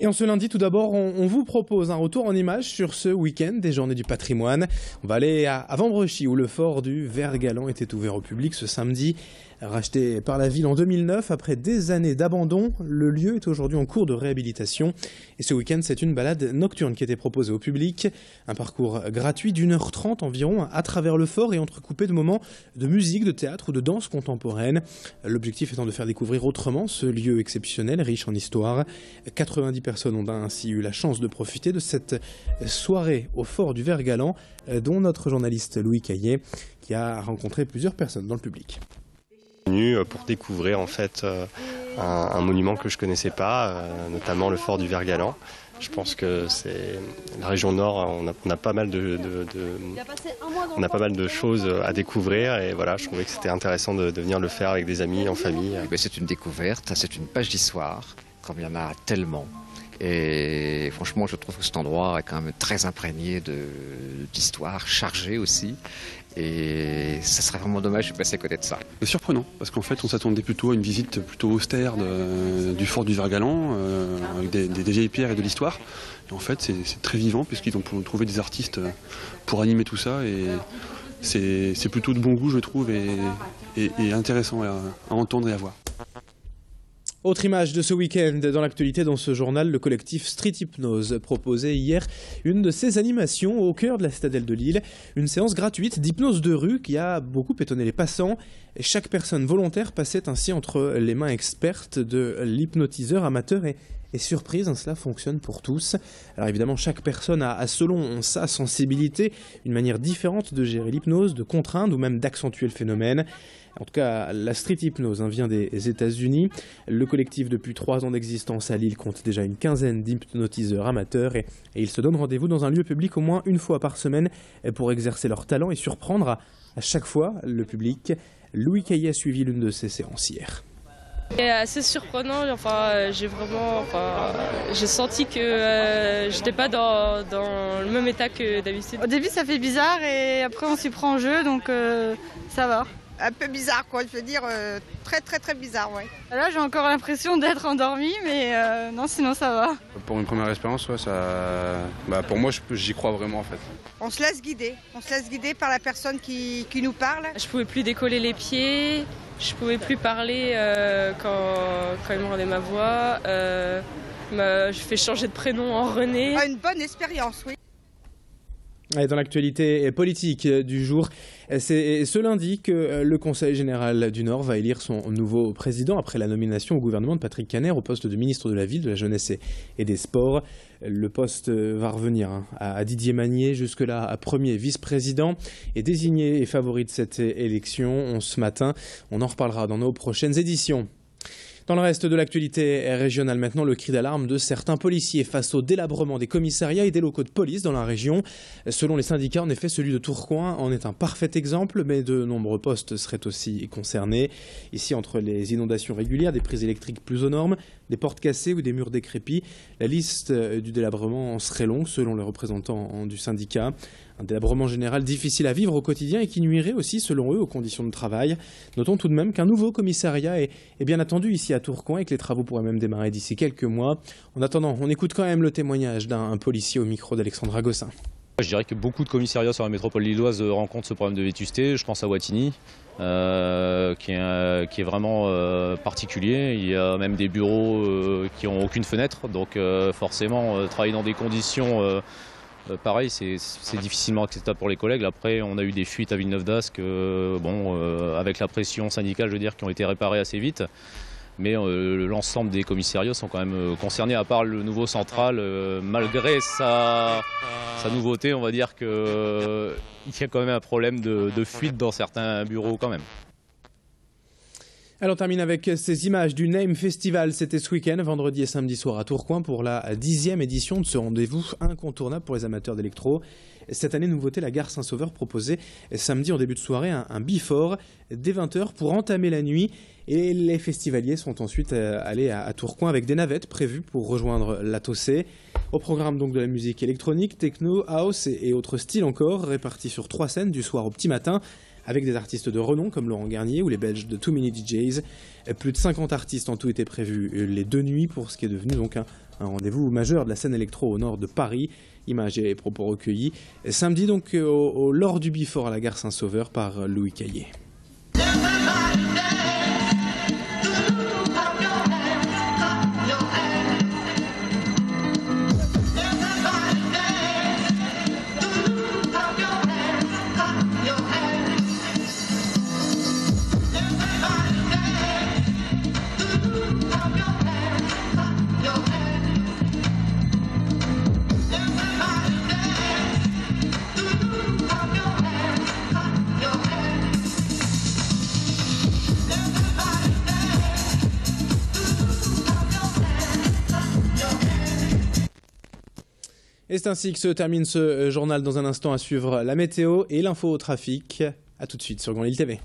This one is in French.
Et en ce lundi, tout d'abord, on vous propose un retour en images sur ce week-end des Journées du patrimoine. On va aller à Vambrechy, où le fort du Vert-Galant était ouvert au public ce samedi. Racheté par la ville en 2009, après des années d'abandon, le lieu est aujourd'hui en cours de réhabilitation. Et ce week-end, c'est une balade nocturne qui était proposée au public. Un parcours gratuit d'1h30 environ à travers le fort et entrecoupé de moments de musique, de théâtre ou de danse contemporaine. L'objectif étant de faire découvrir autrement ce lieu exceptionnel, riche en histoire. 90 personnes ont ainsi eu la chance de profiter de cette soirée au fort du Vert-Galant, dont notre journaliste Louis Caillet, qui a rencontré plusieurs personnes dans le public. Venu pour découvrir en fait un monument que je connaissais pas, notamment le fort du Vert-Galant. Je pense que c'est la région Nord, on a pas mal de choses à découvrir et voilà, je trouvais que c'était intéressant de venir le faire avec des amis, en famille. C'est une découverte, c'est une page d'histoire, comme il y en a tellement. Et franchement, je trouve que cet endroit est quand même très imprégné d'histoire, chargé aussi. Et ça serait vraiment dommage de passer à côté de ça. C'est surprenant, parce qu'en fait on s'attendait plutôt à une visite plutôt austère du fort du Vert-Galant, avec des vieilles pierres et de l'histoire. Et en fait c'est très vivant, puisqu'ils ont trouvé des artistes pour animer tout ça. Et c'est plutôt de bon goût, je trouve, et intéressant à entendre et à voir. Autre image de ce week-end dans l'actualité dans ce journal, le collectif Street Hypnose proposait hier une de ses animations au cœur de la citadelle de Lille. Une séance gratuite d'hypnose de rue qui a beaucoup étonné les passants. Et chaque personne volontaire passait ainsi entre les mains expertes de l'hypnotiseur amateur et surprise, cela fonctionne pour tous. Alors évidemment, chaque personne a selon sa sensibilité une manière différente de gérer l'hypnose, de contraindre ou même d'accentuer le phénomène. En tout cas, la street hypnose vient des États-Unis. Le collectif, depuis 3 ans d'existence à Lille, compte déjà une quinzaine d'hypnotiseurs amateurs et ils se donnent rendez-vous dans un lieu public au moins une fois par semaine pour exercer leur talent et surprendre à chaque fois le public. Louis Caillet a suivi l'une de ces séances hier. C'est assez surprenant, j'ai senti que j'étais pas dans le même état que d'habitude. Au début ça fait bizarre et après on s'y prend en jeu, donc ça va. Un peu bizarre quoi, je veux dire, très bizarre, ouais. Là j'ai encore l'impression d'être endormie, mais non, sinon ça va. Pour une première expérience, ouais, pour moi j'y crois vraiment en fait. On se laisse guider par la personne qui nous parle. Je pouvais plus décoller les pieds, je pouvais plus parler quand il me rendait ma voix. Je fais changer de prénom en René. Une bonne expérience, oui. Et dans l'actualité politique du jour, c'est ce lundi que le Conseil général du Nord va élire son nouveau président après la nomination au gouvernement de Patrick Caner au poste de ministre de la Ville, de la Jeunesse et des Sports. Le poste va revenir à Didier Magnier, jusque-là à premier vice-président, et désigné et favori de cette élection ce matin. On en reparlera dans nos prochaines éditions. Dans le reste de l'actualité régionale maintenant, le cri d'alarme de certains policiers face au délabrement des commissariats et des locaux de police dans la région. Selon les syndicats, en effet, celui de Tourcoing en est un parfait exemple, mais de nombreux postes seraient aussi concernés. Ici, entre les inondations régulières, des prises électriques plus aux normes, des portes cassées ou des murs décrépits, la liste du délabrement en serait longue selon les représentants du syndicat. Un délabrement général difficile à vivre au quotidien et qui nuirait aussi, selon eux, aux conditions de travail. Notons tout de même qu'un nouveau commissariat est bien attendu ici à Tourcoing et que les travaux pourraient même démarrer d'ici quelques mois. En attendant, on écoute quand même le témoignage d'un policier au micro d'Alexandra Gossin. Je dirais que beaucoup de commissariats sur la métropole lilloise rencontrent ce problème de vétusté. Je pense à Wattignies, qui est vraiment particulier. Il y a même des bureaux qui n'ont aucune fenêtre, donc forcément travailler dans des conditions pareil, c'est difficilement acceptable pour les collègues. Après, on a eu des fuites à Villeneuve d'Ascq, avec la pression syndicale, je veux dire, qui ont été réparées assez vite. Mais l'ensemble des commissariats sont quand même concernés, à part le nouveau central, malgré sa nouveauté, on va dire qu'il y a quand même un problème de fuite dans certains bureaux quand même. Alors on termine avec ces images du Name Festival. C'était ce week-end, vendredi et samedi soir à Tourcoing pour la 10e édition de ce rendez-vous incontournable pour les amateurs d'électro. Cette année, nouveauté, la gare Saint-Sauveur proposait samedi en début de soirée un before dès 20h pour entamer la nuit. Et les festivaliers sont ensuite allés à Tourcoing avec des navettes prévues pour rejoindre la Tossé. Au programme donc de la musique électronique, techno, house et autres styles encore, répartis sur 3 scènes du soir au petit matin. avec des artistes de renom comme Laurent Garnier ou les Belges de Too Many DJs. Plus de 50 artistes en tout étaient prévus les 2 nuits pour ce qui est devenu donc un rendez-vous majeur de la scène électro au nord de Paris. Images et propos recueillis samedi donc au Lord du Bifort à la gare Saint-Sauveur par Louis Caillé. Et c'est ainsi que se termine ce journal. Dans un instant à suivre la météo et l'info au trafic. A tout de suite sur Grand Lille TV.